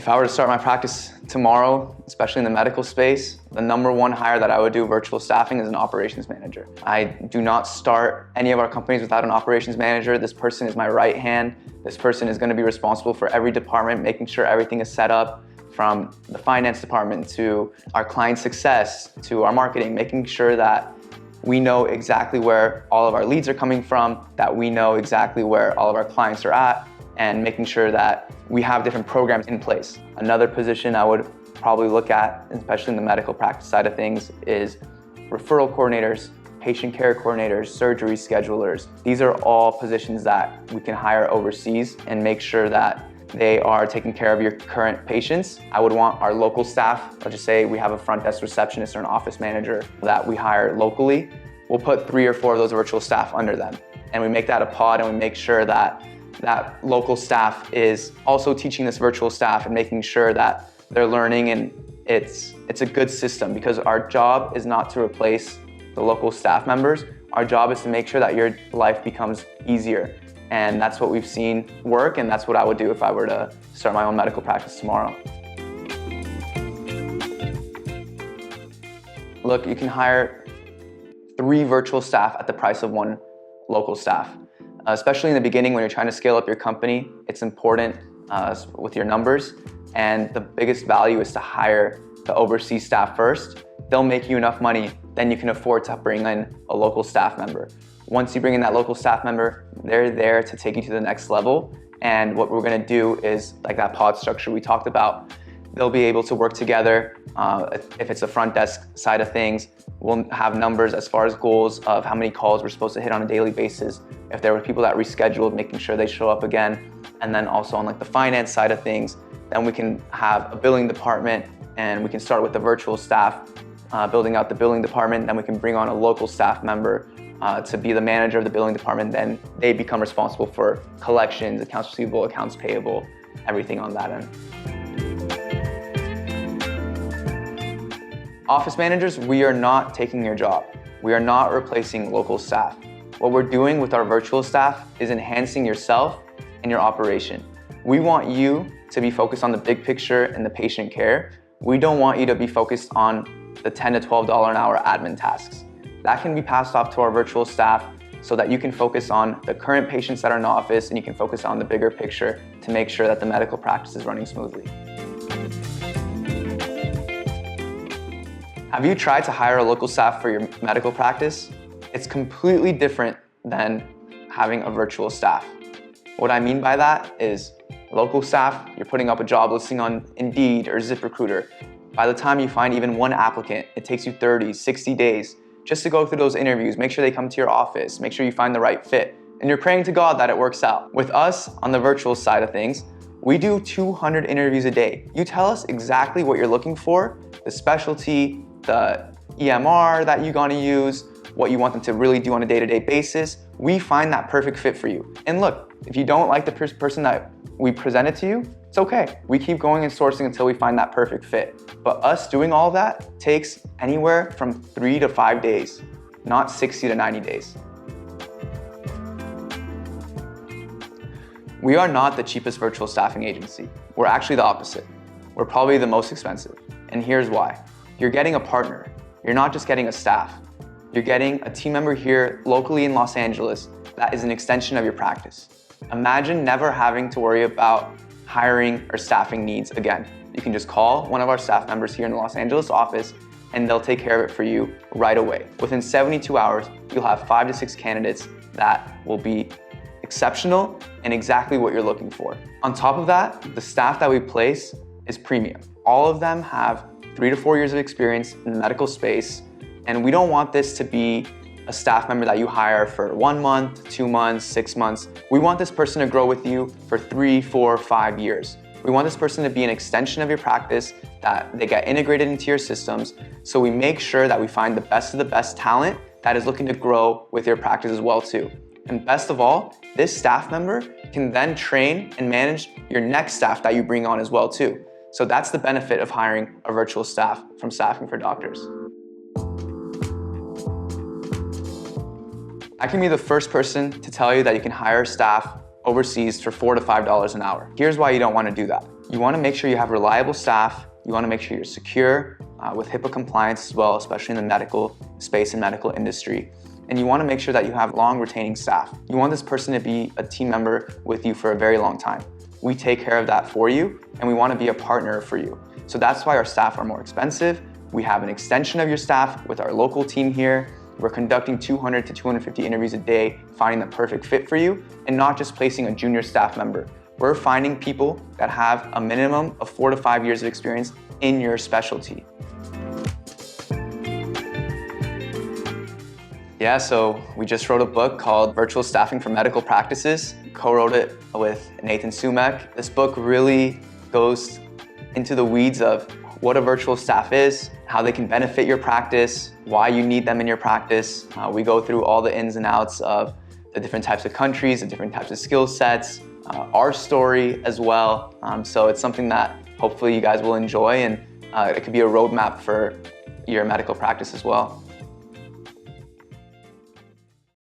If I were to start my practice tomorrow, especially in the medical space, the #1 hire that I would do virtual staffing is an operations manager. I do not start any of our companies without an operations manager. This person is my right hand. This person is going to be responsible for every department, making sure everything is set up, from the finance department to our client success to our marketing, making sure that we know exactly where all of our leads are coming from, that we know exactly where all of our clients are at, and making sure that we have different programs in place. Another position I would probably look at, especially in the medical practice side of things, is referral coordinators, patient care coordinators, surgery schedulers. These are all positions that we can hire overseas and make sure that they are taking care of your current patients. I would want our local staff, let's just say we have a front desk receptionist or an office manager that we hire locally. We'll put 3 or 4 of those virtual staff under them. And we make that a pod, and we make sure that that local staff is also teaching this virtual staff and making sure that they're learning, and it's a good system, because our job is not to replace the local staff members. Our job is to make sure that your life becomes easier. And that's what we've seen work, and that's what I would do if I were to start my own medical practice tomorrow. Look, you can hire 3 virtual staff at the price of 1 local staff. Especially in the beginning when you're trying to scale up your company, it's important with your numbers. And the biggest value is to hire the overseas staff first. They'll make you enough money, then you can afford to bring in a local staff member. Once you bring in that local staff member, they're there to take you to the next level. And what we're gonna do is, like that pod structure we talked about, they'll be able to work together. If it's a front desk side of things, we'll have numbers as far as goals of how many calls we're supposed to hit on a daily basis. If there were people that rescheduled, making sure they show up again. And then also on like the finance side of things, then we can have a billing department, and we can start with the virtual staff, building out the billing department. Then we can bring on a local staff member to be the manager of the billing department. Then they become responsible for collections, accounts receivable, accounts payable, everything on that end. Office managers, we are not taking your job. We are not replacing local staff. What we're doing with our virtual staff is enhancing yourself and your operation. We want you to be focused on the big picture and the patient care. We don't want you to be focused on the $10 to $12 an hour admin tasks. That can be passed off to our virtual staff so that you can focus on the current patients that are in the office, and you can focus on the bigger picture to make sure that the medical practice is running smoothly. Have you tried to hire a local staff for your medical practice? It's completely different than having a virtual staff. What I mean by that is local staff, you're putting up a job listing on Indeed or ZipRecruiter. By the time you find even 1 applicant, it takes you 30, 60 days just to go through those interviews, make sure they come to your office, make sure you find the right fit, and you're praying to God that it works out. With us, on the virtual side of things, we do 200 interviews a day. You tell us exactly what you're looking for, the specialty, the EMR that you're gonna use, what you want them to really do on a day-to-day basis. We find that perfect fit for you. And look, if you don't like the person that we presented to you, it's okay. We keep going and sourcing until we find that perfect fit. But us doing all of that takes anywhere from 3 to 5 days, not 60 to 90 days. We are not the cheapest virtual staffing agency. We're actually the opposite. We're probably the most expensive. And here's why. You're getting a partner. You're not just getting a staff. You're getting a team member here locally in Los Angeles that is an extension of your practice. Imagine never having to worry about hiring or staffing needs again. You can just call one of our staff members here in the Los Angeles office, and they'll take care of it for you right away. Within 72 hours, you'll have 5 to 6 candidates that will be exceptional and exactly what you're looking for. On top of that, the staff that we place is premium. All of them have 3 to 4 years of experience in the medical space, and we don't want this to be a staff member that you hire for 1 month, 2 months, 6 months. We want this person to grow with you for 3, 4, 5 years. We want this person to be an extension of your practice, that they get integrated into your systems. So we make sure that we find the best of the best talent that is looking to grow with your practice as well too. And best of all, this staff member can then train and manage your next staff that you bring on as well too. So that's the benefit of hiring a virtual staff from Staffing for Doctors. I can be the first person to tell you that you can hire staff overseas for $4 to $5 an hour. Here's why you don't want to do that. You want to make sure you have reliable staff. You want to make sure you're secure with HIPAA compliance as well, especially in the medical space and medical industry. And you want to make sure that you have long retaining staff. You want this person to be a team member with you for a very long time. We take care of that for you, and we want to be a partner for you. So that's why our staff are more expensive. We have an extension of your staff with our local team here. We're conducting 200 to 250 interviews a day, finding the perfect fit for you, and not just placing a junior staff member. We're finding people that have a minimum of 4 to 5 years of experience in your specialty. Yeah, so we just wrote a book called Virtual Staffing for Medical Practices. Co-wrote it with Nathan Sumek. This book really goes into the weeds of what a virtual staff is, how they can benefit your practice, why you need them in your practice. We go through all the ins and outs of the different types of countries, the different types of skill sets, our story as well. So it's something that hopefully you guys will enjoy, and it could be a roadmap for your medical practice as well.